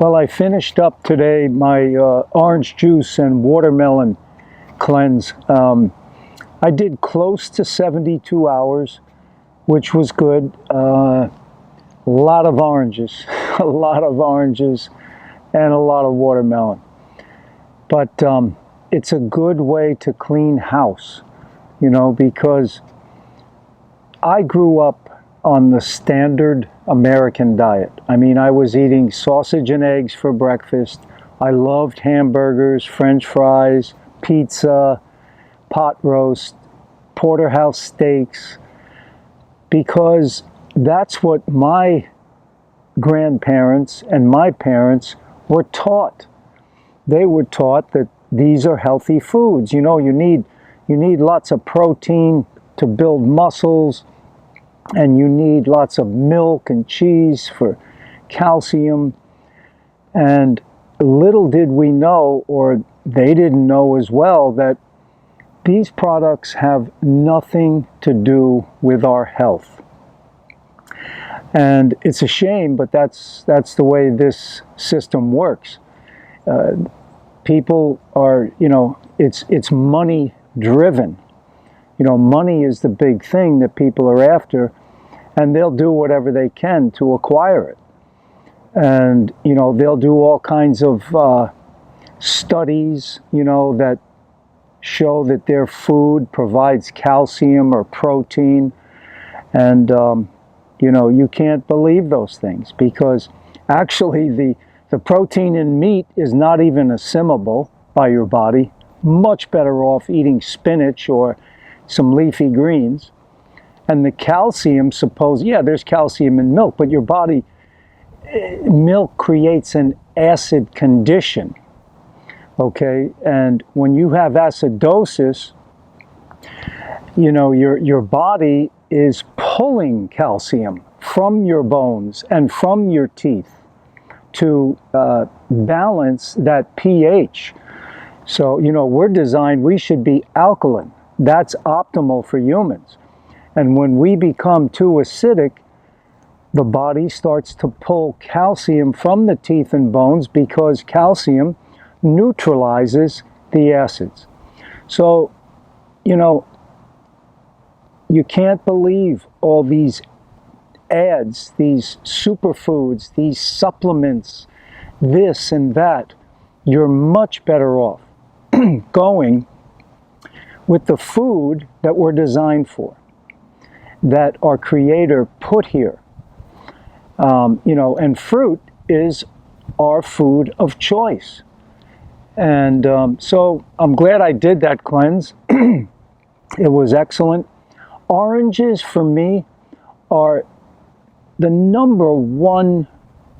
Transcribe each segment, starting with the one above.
Well, I finished up today my orange juice and watermelon cleanse. I did close to 72 hours, which was good. A lot of oranges, a lot of oranges, and a lot of watermelon. But it's a good way to clean house, you know, because I grew up on the standard American diet. I mean, I was eating sausage and eggs for breakfast. I loved hamburgers, French fries, pizza, pot roast, porterhouse steaks, because that's what my grandparents and my parents were taught. They were taught that these are healthy foods. You know, you need lots of protein to build muscles, and you need lots of milk and cheese for calcium. And little did we know, or they didn't know as well, that these products have nothing to do with our health. And it's a shame, but that's the way this system works. People are, you know, it's money driven. You know, money is the big thing that people are after, and they'll do whatever they can to acquire it. And, you know, they'll do all kinds of studies, you know, that show that their food provides calcium or protein. And, you know, you can't believe those things, because actually the protein in meat is not even assimilable by your body. Much better off eating spinach or some leafy greens. And the calcium, there's calcium in milk, but your body, milk creates an acid condition, okay? And when you have acidosis, you know, your body is pulling calcium from your bones and from your teeth to balance that pH. So, you know, we should be alkaline. That's optimal for humans. And when we become too acidic, the body starts to pull calcium from the teeth and bones, because calcium neutralizes the acids. So, you know, you can't believe all these ads, these superfoods, these supplements, this and that. You're much better off going with the food that we're designed for, that our Creator put here. You know, and fruit is our food of choice. And so I'm glad I did that cleanse. It was excellent. Oranges, for me, are the number one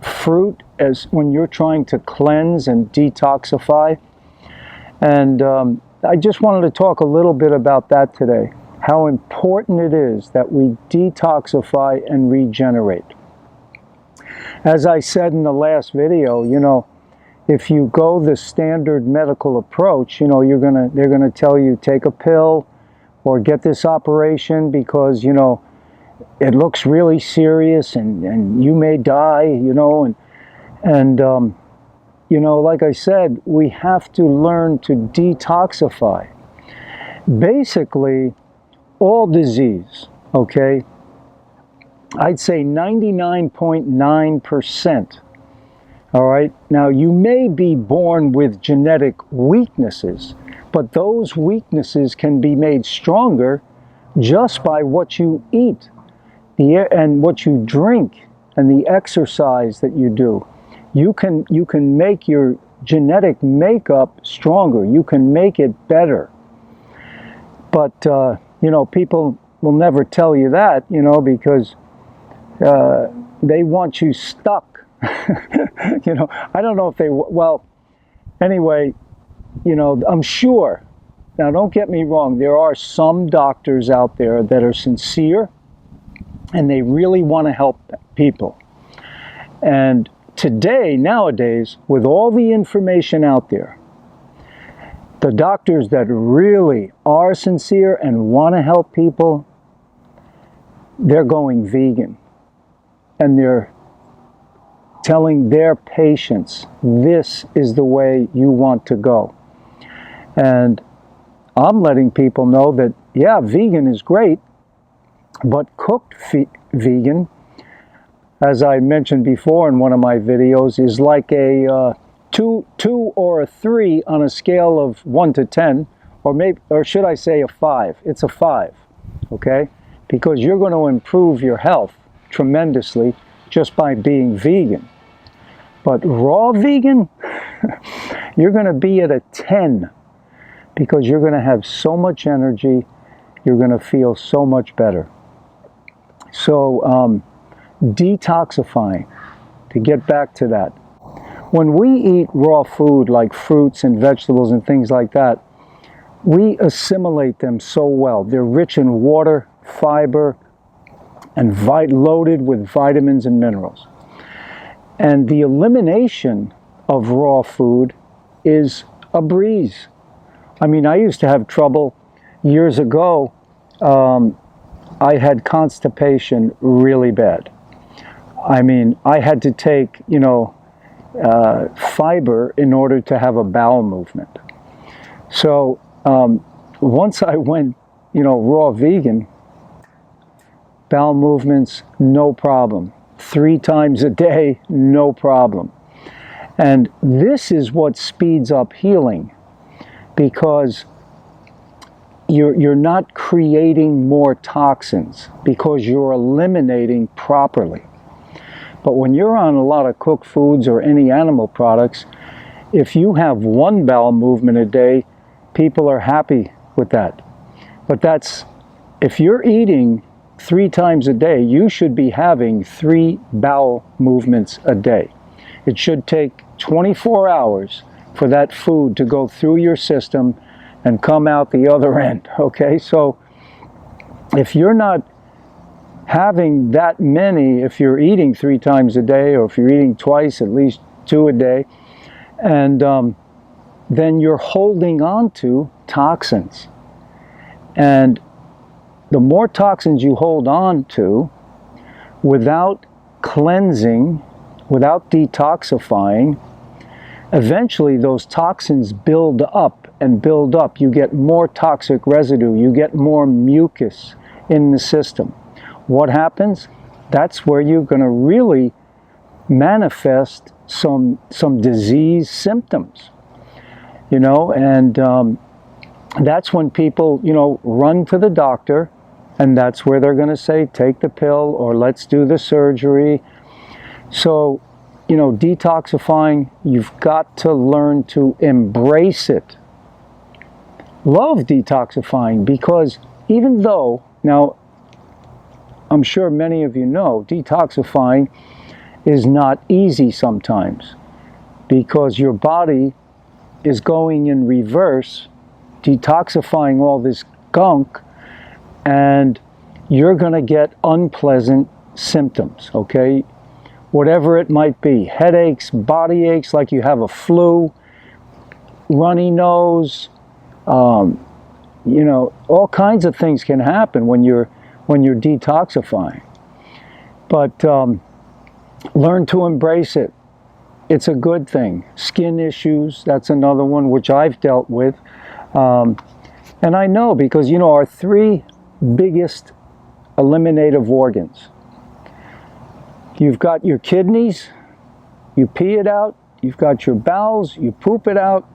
fruit as when you're trying to cleanse and detoxify. And I just wanted to talk a little bit about that today, how important it is that we detoxify and regenerate. As I said in the last video, you know, if you go the standard medical approach, you know, they're gonna tell you take a pill or get this operation because, you know, it looks really serious and you may die, you know, and you know, like I said, we have to learn to detoxify. Basically, all disease, okay, I'd say 99.9%. All right, now you may be born with genetic weaknesses, but those weaknesses can be made stronger just by what you eat, and what you drink, and the exercise that you do. You can make your genetic makeup stronger. You can make it better. But you know, people will never tell you that, you know, because they want you stuck. You know, I don't know if well, anyway, you know, I'm sure, now don't get me wrong, there are some doctors out there that are sincere and they really want to help people. And nowadays, with all the information out there, the doctors that really are sincere and want to help people, they're going vegan. And they're telling their patients, this is the way you want to go. And I'm letting people know that, yeah, vegan is great, but cooked vegan, as I mentioned before in one of my videos, is like a 2 or a 3 on a scale of 1 to 10, or should I say a 5? It's a 5, okay? Because you're going to improve your health tremendously just by being vegan. But raw vegan, you're going to be at a 10, because you're going to have so much energy, you're going to feel so much better. So, detoxifying, to get back to that. When we eat raw food like fruits and vegetables and things like that, we assimilate them so well. They're rich in water, fiber, and loaded with vitamins and minerals. And the elimination of raw food is a breeze. I mean, I used to have trouble years ago. I had constipation really bad. I mean, I had to take, fiber in order to have a bowel movement. So once I went, raw vegan, bowel movements, no problem. 3 times a day, no problem. And this is what speeds up healing, because you're not creating more toxins, because you're eliminating properly. But when you're on a lot of cooked foods or any animal products, if you have 1 bowel movement a day, people are happy with that. But if you're eating 3 times a day, you should be having 3 bowel movements a day. It should take 24 hours for that food to go through your system and come out the other end, okay? So if you're not having that many, if you're eating 3 times a day, or if you're eating twice, at least 2 a day, and then you're holding on to toxins. And the more toxins you hold on to without cleansing, without detoxifying, eventually those toxins build up and build up. You get more toxic residue, you get more mucus in the system. What happens? That's where you're going to really manifest some disease symptoms, and that's when people, run to the doctor, and that's where they're going to say, take the pill, or let's do the surgery. So, detoxifying, you've got to learn to embrace it. Love detoxifying, because even though, now, I'm sure many of you know, detoxifying is not easy sometimes, because your body is going in reverse, detoxifying all this gunk, and you're going to get unpleasant symptoms, okay? Whatever it might be, headaches, body aches, like you have a flu, runny nose, all kinds of things can happen when you're detoxifying. But learn to embrace it. It's a good thing. Skin issues, that's another one which I've dealt with. And I know, because our 3 biggest eliminative organs. You've got your kidneys, you pee it out. You've got your bowels, you poop it out.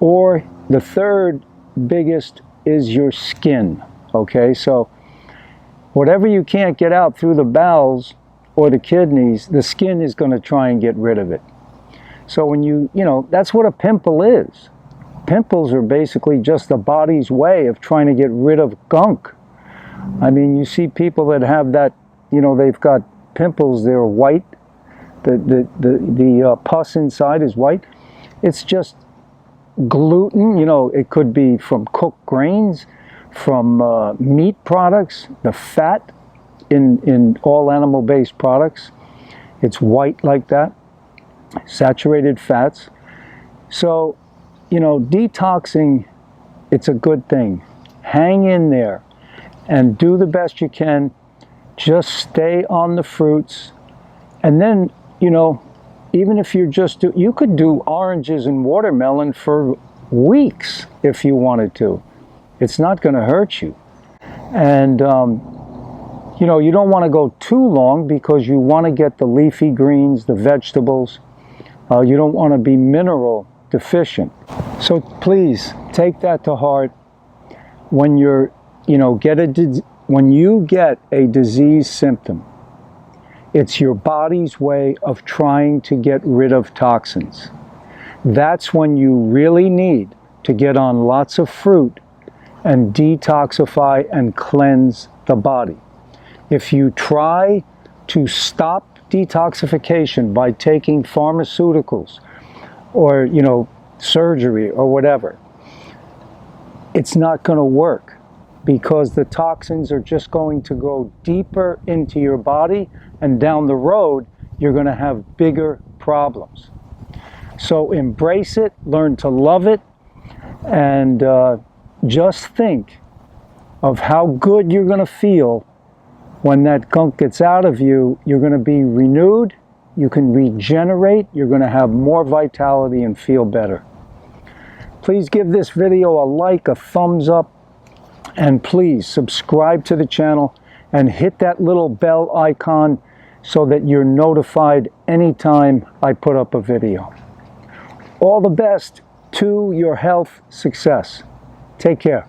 Or the 3rd biggest is your skin, okay? So whatever you can't get out through the bowels or the kidneys, the skin is going to try and get rid of it. So when that's what a pimple is. Pimples are basically just the body's way of trying to get rid of gunk. I mean, you see people that have that, they've got pimples, they're white. The pus inside is white. It's just gluten, it could be from cooked grains, from meat products, the fat in all animal-based products. It's white like that, saturated fats. So, detoxing, it's a good thing. Hang in there and do the best you can. Just stay on the fruits. And then, even if you're you could do oranges and watermelon for weeks if you wanted to. It's not going to hurt you. And, you know, you don't want to go too long because you want to get the leafy greens, the vegetables. You don't want to be mineral deficient. So please take that to heart. When you're, you know, when you get a disease symptom, it's your body's way of trying to get rid of toxins. That's when you really need to get on lots of fruit and detoxify and cleanse the body. If you try to stop detoxification by taking pharmaceuticals or, you know, surgery or whatever, it's not going to work, because the toxins are just going to go deeper into your body, and down the road you're going to have bigger problems. So embrace it, learn to love it, and just think of how good you're going to feel when that gunk gets out of you. You're going to be renewed, you can regenerate, you're going to have more vitality and feel better. Please give this video a like, a thumbs up, and please subscribe to the channel and hit that little bell icon so that you're notified anytime I put up a video. All the best to your health success. Take care.